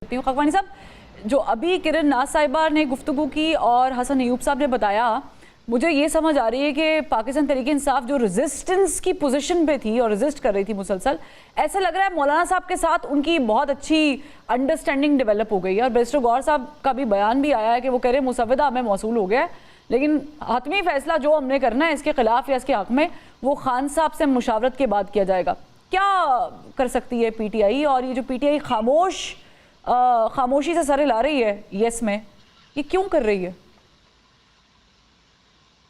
हूँ खकवानी साहब, जो अभी किरण नाज साहिबा ने गुफ्तगू की और हसन अयूब साहब ने बताया, मुझे ये समझ आ रही है कि पाकिस्तान तहरीक इंसाफ जो रेजिस्टेंस की पोजीशन पे थी और रेजिस्ट कर रही थी मुसलसल, ऐसा लग रहा है मौलाना साहब के साथ उनकी बहुत अच्छी अंडरस्टैंडिंग डेवलप हो गई है। और बैरिस्टर गौहर साहब का भी बयान भी आया है कि वो कह रहे मुसव्वदा हमें मौसूल हो गया है, लेकिन हतमी फैसला जो हमने करना है इसके खिलाफ या इसके हक में वो खान साहब से मुशावरत के बाद किया जाएगा। क्या कर सकती है पीटीआई? और ये जो पीटीआई खामोशी से सरे ला रही है यस में, ये क्यों कर रही है?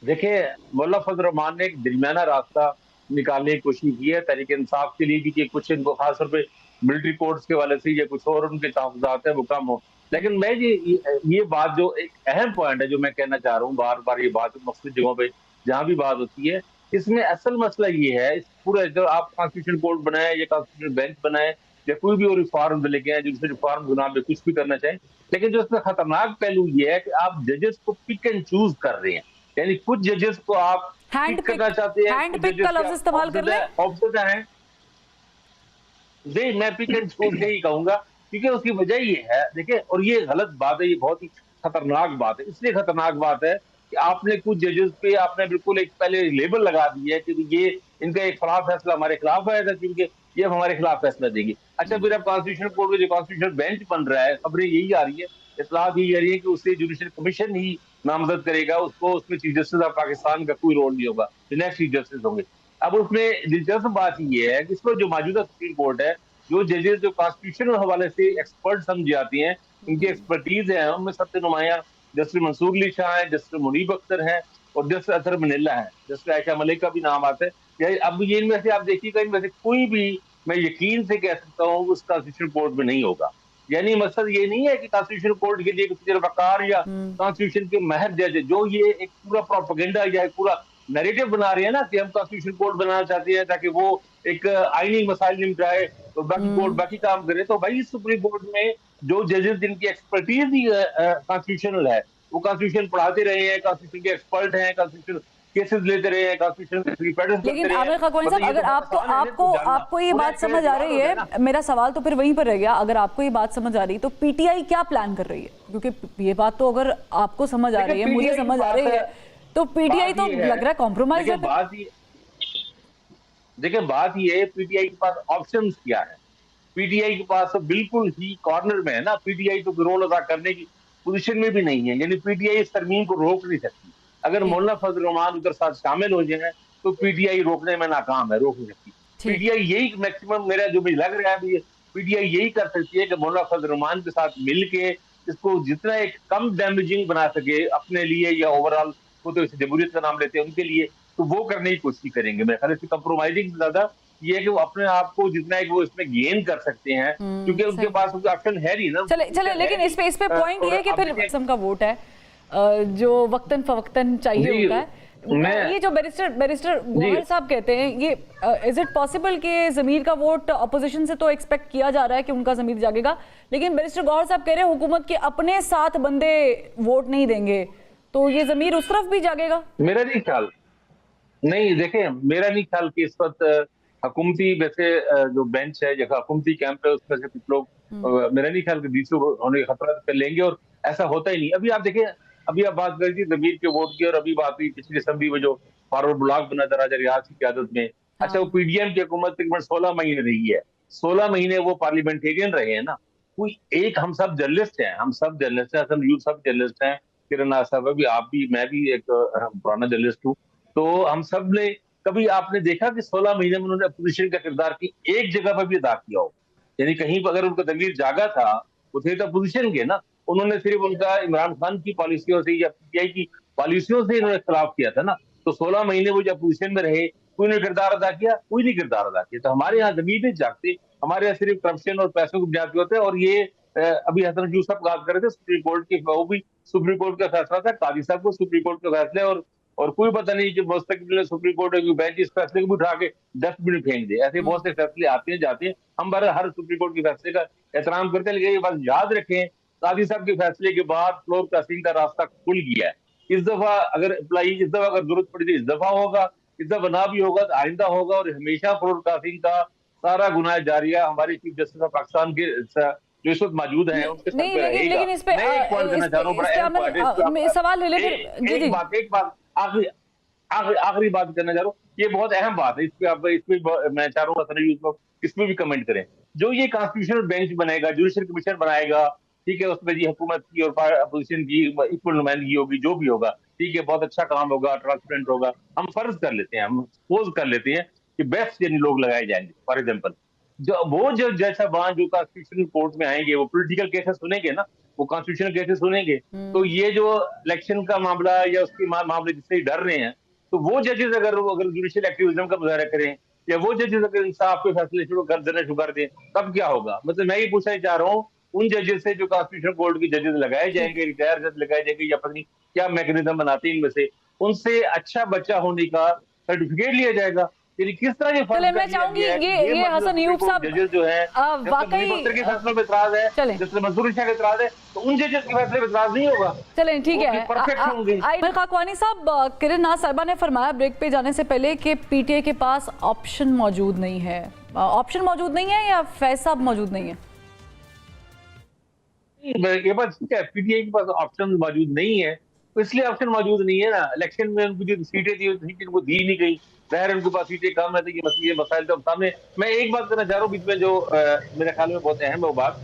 देखिए, मुल्ला फजल रहमान ने एक दरमियाना रास्ता निकालने की कोशिश की है तहरीक इंसाफ के लिए भी कि कुछ इनको खासतौर पे मिलिट्री कोर्ट्स के वाले से या कुछ और उनके तहफात है वो कम हो। लेकिन मैं ये बात जो एक अहम पॉइंट है जो मैं कहना चाह रहा हूँ बार बार, ये बात मुख्तलिफ जगहों पे जहाँ भी बात होती है, इसमें असल मसला ये है, इस पूरे जो आप कॉन्स्टिट्यूशन कोर्ट बनाए या कॉन्स्टिट्यूशन बेंच बनाए या कोई भी और रिफॉर्म लेके आए जिसमें रिफॉर्म गुनाह पे कुछ भी करना चाहें, लेकिन जो इसमें खतरनाक पहलू ये है कि आप जजेस को पिक एंड चूज कर रहे हैं। यानी कुछ जजेस को आप हैंड पिक करना चाहते हैं, हैंड कुछ पिक का जजेस लफ्ज इस्तेमाल कर ले। ऑब्जेक्ट हैं। जी, मैं पिक एंड चूज नहीं कहूंगा, क्योंकि उसकी वजह ये है, देखिए, और ये गलत बात है, ये बहुत ही खतरनाक बात है। इसलिए खतरनाक बात है कि आपने कुछ जजेस पे आपने बिल्कुल एक पहले लेबल लगा दी है कि ये इनका एक खिलाफ फैसला हमारे खिलाफ आया था, क्योंकि ये हमारे खिलाफ फैसला देगी। अच्छा, फिर अब कॉन्स्टिट्यूशन कोर्ट में जो कॉन्स्टिट्यूशन बेंच बन रहा है, खबरें यही आ रही है, इतलात यही आ रही है कि उससे जुडिशल कमीशन ही नामजद करेगा उसको, उसमें चीफ जस्टिस ऑफ पाकिस्तान का कोई रोल नहीं होगा, जो नेक्स्ट चीफ जस्टिस होंगे। अब उसमें दिलचस्प बात ये है कि इसमें जो मौजूदा सुप्रीम कोर्ट है, जो जजेस जो कॉन्स्टिट्यूशनल हवाले से एक्सपर्ट समझी जाती हैं, इनकी एक्सपर्टीज है, उनमें सबसे नुमाया जस्टिस मंसूर अली शाह है, जस्टिस मुनीब अख्तर है और जस्टिस अतहर मनिल्ला है, जस्टिस आयशा मलिक का भी नाम आता है। अब ये इनमें से आप देखिएगा, इनमें से कोई भी मैं यकीन से कह सकता हूँ उस कॉन्स्टिट्यूशन कोर्ट में नहीं होगा। यानी मकसद ये नहीं है कि कॉन्स्टिट्यूशन कोर्ट के लिए किसी वकार या कॉन्स्टिट्यूशन के महर जज जो ये एक पूरा प्रोपेगेंडा या एक पूरा नैरेटिव बना रहे हैं ना कि हम कॉन्स्टिट्यूशन कोर्ट बनाना चाहते हैं ताकि वो एक आईनी मसाइल निपटाए और बाकी कोर्ट बाकी काम करे। तो भाई सुप्रीम कोर्ट में जो जजेस जिनकी एक्सपर्टीज ही कॉन्स्टिट्यूशनल है, वो कॉन्स्टिट्यूशन पढ़ाते रहे हैं, कॉन्स्टिट्यूशन के एक्सपर्ट हैं, कॉन्स्टिट्यूशन केसेस लेते रहे हैं, कॉन्स्टिट्यूशन लेकिन आमिर खकवानी साहब, अगर आपको ये बात समझ आ रही है, मेरा सवाल तो फिर वहीं पर रह गया, अगर आपको ये बात समझ आ रही है तो पीटीआई क्या प्लान कर रही है? क्योंकि ये बात तो अगर आपको समझ आ रही है, मुझे समझ आ रही है, तो पीटीआई तो लग रहा है कॉम्प्रोमाइज है। देखिए, बात ये है, पीटीआई के पास ऑप्शंस क्या है? पीटीआई के पास तो बिल्कुल ही कॉर्नर में है ना। पीटीआई तो रोल अदा करने की पोजीशन में भी नहीं है, यानी पीटीआई इस तरमीम को रोक नहीं सकती। अगर मौलाना फजल रहमान उधर साथ शामिल हो जाए तो पीटीआई रोकने में नाकाम है, रोक नहीं सकती। पीटीआई यही मैक्सिमम, मेरा जो भी लग रहा है, पीटीआई यही कर सकती है कि मौलाना फजल रहमान के साथ मिलके इसको जितना एक कम डैमेजिंग बना सके अपने लिए या ओवरऑल, वो तो जमहूरियत का नाम लेते हैं उनके लिए, तो वो करने की कोशिश करेंगे। मेरे ख्याल से कंप्रोमाइजिंग से ज्यादा ये है कि वो अपने आप को जितना है वो इसमें गेन कर सकते हैं, क्योंकि उनके पास ऑप्शन है नहीं ना। चले लेकिन इस पे पॉइंट ये है कि फिर किस्म का वोट है जो वक्तन फवक्तन चाहिए होता है। ये जो बैरिस्टर गौहर साहब कहते हैं, ये इज इट पॉसिबल कि ज़मीर का वोट अपोजिशन से तो एक्सपेक्ट किया जा रहा है कि उनका ज़मीर जागेगा, लेकिन बैरिस्टर गौहर साहब कह रहे हैं हुकूमत के अपने 7 बंदे वोट नहीं देंगे, तो ये ज़मीर उस तरफ भी जागेगा? मेरा नहीं ख्याल, नहीं, देखें, मेरा नहीं ख्याल कि इस वक्त हुकूमती वैसे जो बेंच है, जगह हुकूमती कैंप है, उसमें से कुछ लोग मेरा नहीं ख्याल कि डीसी होने का खतरा कर लेंगे, और ऐसा होता ही नहीं। अभी आप देखें, अभी आप बात कर रही थी जमीर के वोट की, और अभी बात हुई पिछली असेंबली में जो फॉरवर्ड ब्लॉक बना था राजा रियाज की क़यादत में। अच्छा, वो पीडीएम की हुकूमत तकरीबन 16 महीने रही है, 16 महीने वो पार्लियामेंटेरियन रहे हैं ना। कोई एक, हम सब जर्नलिस्ट हैं, हम सब जर्नलिस्ट हैं, हम यूथ सब जर्नलिस्ट हैं, किरण नाज साहब भी, आप भी, मैं भी एक पुराना जर्नलिस्ट हूँ। तो हम सब ने कभी आपने देखा कि 16 महीने में उन्होंने अपोजिशन का किरदार की एक जगह पर भी अदा किया हो? यानी कहीं पर अगर उनका दमीर जागा था, वो थे तो अपोजिशन के ना। उन्होंने सिर्फ उनका इमरान खान की पॉलिसियों से या पीटीआई की पॉलिसियों से इन्होंने खिलाफ किया था ना। तो 16 महीने वो जब अपोजिशन में रहे, कोई ने किरदार अदा किया? कोई नहीं किरदार अदा किया। तो हमारे यहाँ दमीर नहीं जागते, हमारे यहाँ सिर्फ करप्शन और पैसों की बुनियाद पे होते हैं। और ये अभी हसन यूसुफ बात कर रहे थे सुप्रीम कोर्ट की, वो भी सुप्रीम कोर्ट का फैसला था, काजी साहब को सुप्रीम कोर्ट के फैसले और कोई पता नहीं कि मुस्तकिल सुप्रीम कोर्ट की बेंच इस फैसले को भी उठा के डस्टबिन फेंक दे। ऐसे बहुत से फैसले आते हैं जाते हैं, हम हर सुप्रीम कोर्ट के फैसले का एहतराम करते हैं, लेकिन ये बात याद रखें, काजी साहब के फैसले के बाद फ्लोर क्रॉसिंग का रास्ता खुल गया है। इस दफा अगर जरूरत पड़ी तो इस दफा होगा, इस दफा ना भी होगा तो आइंदा होगा। और हमेशा फ्लोर क्रॉसिंग का सारा गुनाह जारिया हमारे चीफ जस्टिस ऑफ पाकिस्तान के जो इस वक्त मौजूद है उनके सर नहीं, पे रहेगा। लेकिन इस पे मैं एक पॉइंट देना चाह रहा हूँ, बड़ा अहम पॉइंट है, इस पे आप- सवाल रिलेटेड जी जी एक बात आखिरी बात करना चाह रहा हूँ, ये बहुत अहम बात है, इस पे मैं चाह रहा हूँ इसमें भी कमेंट करें। जो ये कॉन्स्टिट्यूशनल बेंच बनेगा, जुडिशल कमीशन बनाएगा, ठीक है, उसमें जी हुकूमत की और अपोजिशन की इक्वल नुमाइंदगी होगी, जो भी होगा, ठीक है, बहुत अच्छा काम होगा, ट्रांसपेरेंट होगा। हम फर्ज कर लेते हैं, हम सपोज कर लेते हैं कि बेस्ट यानी लोग लगाए जाएंगे, फॉर एग्जाम्पल जो वो जो जैसा वहां जो कॉन्स्टिट्यूशनल कोर्ट में आएंगे, वो पॉलिटिकल केसेस सुनेंगे ना, वो कॉन्स्टिट्यूशनल केसेस सुनेंगे, तो ये जो इलेक्शन का मामला या उसके मामले जिससे डर रहे हैं, तो वो जजेस अगर जुडिशियल एक्टिविज्म का मुजाहरा करें, या वो जजेस अगर इंसाफ के फैसले शुरू कर देना शुरू कर दें, तब क्या होगा? मतलब मैं ये पूछना चाह रहा हूँ, उन जजेस से जो कॉन्स्टिट्यूशन कोर्ट के जजेस लगाए जाएंगे, रिटायर जज लगाए जाएंगे, या पता नहीं क्या मैकेनिज्म बनाते हैं इनमें से, उनसे अच्छा बच्चा होने का सर्टिफिकेट लिया जाएगा। यानी किस तरह ये चले, मैं चाहूंगी ये हसन अयूब साहब जजेस जो है, वाकई के फैसलों में इतराज है, चलें। जैसे मंसूर शाह का इतराज है, तो उन जजेस के फैसले में इतराज नहीं होगा। चलें, ठीक है। परफेक्ट होंगे। आमिर खाकवानी साहब, किरण नाज साहिबा ने फरमाया ब्रेक पे जाने से पहले कि पीटीआई के पास ऑप्शन मौजूद नहीं है। ऑप्शन मौजूद नहीं है या फैज साहब मौजूद नहीं है? ये बात ठीक है, पीटीआई के पास ऑप्शन मौजूद नहीं है, तो इसलिए ऑप्शन मौजूद नहीं है ना। इलेक्शन में उनको जो सीटें थी, सीटें उनको दी नहीं गई, जाहिर उनके पास सीटें कम है, तो ये मसाइल तो सामने। मैं एक बात करना चाह रहा हूँ बीच में, जो मेरे ख्याल में बहुत अहम है वो बात,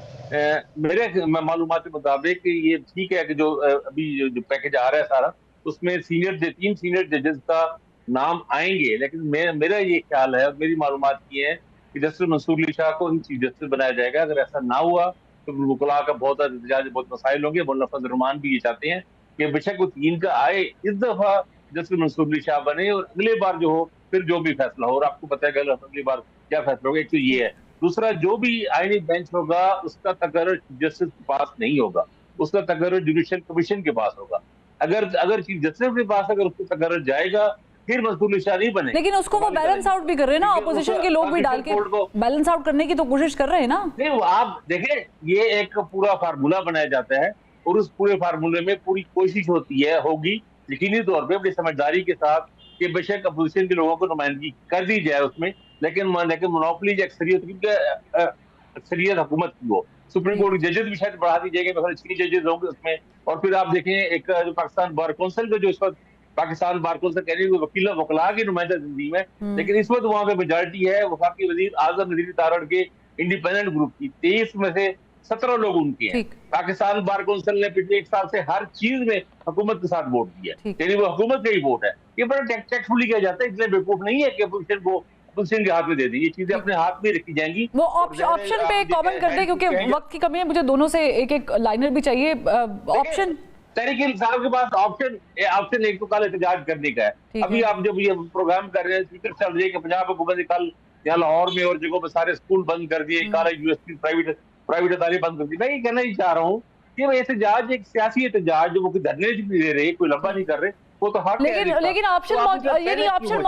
मेरे मालूमात के मुताबिक ये ठीक है कि जो अभी जो पैकेज आ रहा है सारा, उसमें 3 सीनियर जजेस का नाम आएंगे, लेकिन मेरा ये ख्याल है और मेरी मालूमात ये है कि जस्टिस मंसूर अली शाह को चीफ जस्टिस बनाया जाएगा। अगर ऐसा ना हुआ तो वकला का बहुत एहतजाज, बहुत मसाइल होंगे। मौलाना फजल रहमान भी ये चाहते हैं कि बेशक वो 3 का आए, इस दफा जस्टिस मंसूर अली शाह बने, और अगले बार जो हो फिर जो भी फैसला हो, और आपको पता है अगली बार क्या फैसला होगा। एक तो ये है, दूसरा जो भी आईनी बेंच होगा उसका तकर्रुर चीफ जस्टिस के पास नहीं होगा, उसका तकर्रुर जुडिशियल कमीशन के पास होगा। अगर चीफ जस्टिस के पास अगर उसका तकर्रुर जाएगा, फिर मंसूर अली शाह नहीं बने। लेकिन उसको वो बैलेंस आउट भी कर रहे हैं ना, ऑपोजिशन के लोग भी डाल के बैलेंस आउट करने की तो कोशिश कर रहे हैं ना। नहीं, वो आप देखें, ये एक पूरा फार्मूला बनाया जाता है, और उस पूरे फार्मूले में पूरी कोशिश होगी यकीनी तौर पे अपनी समझदारी के साथ कि बेशक अपोजिशन के लोगों को नुमाइंदगी कर दी जाए उसमें, लेकिन मोनोपोली जो अक्सरियत हुकूमत की हो। सुप्रीम कोर्ट के जजेस भी शायद बढ़ा दी जाएंगे, मतलब 6 जजेस होंगे उसमें। और फिर आप देखें एक जो पाकिस्तान बार काउंसिल का, जो इस वक्त पाकिस्तान बार काउंसिल कहने वकला की नुमाइंदा जिंदगी में, लेकिन इस वक्त वहां पे मेजॉरिटी है वफाकी वजीर आजम नजीर तारड़ के इंडिपेंडेंट ग्रुप की। 23 में से 17 लोग उनके हैं। पाकिस्तान बार काउंसिल ने पिछले 1 साल से हर चीज में हुकूमत के साथ वोट दिया, यानी वो हुकूमत का ही वोट है। ये बड़ा टैक्टफुली किया जाता है, इसलिए बेवकूफ नहीं है कि अपोजिशन को अपोजिशन के हाथ में दे दी। ये चीजें अपने हाथ में रखी जाएंगी। वो ऑप्शन पे कमेंट कर दे, क्योंकि वक्त की कमी है, मुझे दोनों से एक लाइनर भी चाहिए। ऑप्शन तहरीक इंसाफ के पास ऑप्शन एक तो कल एहतजाज करने का है। अभी आप जब ये प्रोग्राम कर रहे हैं, स्पीकर चल रही है कि पंजाब हुकूमत ने कल यहाँ लाहौर में और जगहों पर सारे स्कूल बंद कर दिए, कॉलेज यूनिवर्सिटी प्राइवेट अदारे बंद कर दी। मैं ये कहना ही चाह रहा हूँ कि एहतजाज एक सियासी एहतजाज, जो वो धरने नहीं दे रहे, कोई लंबा नहीं कर रहे, वो तो हक है। लेकिन ऑप्शन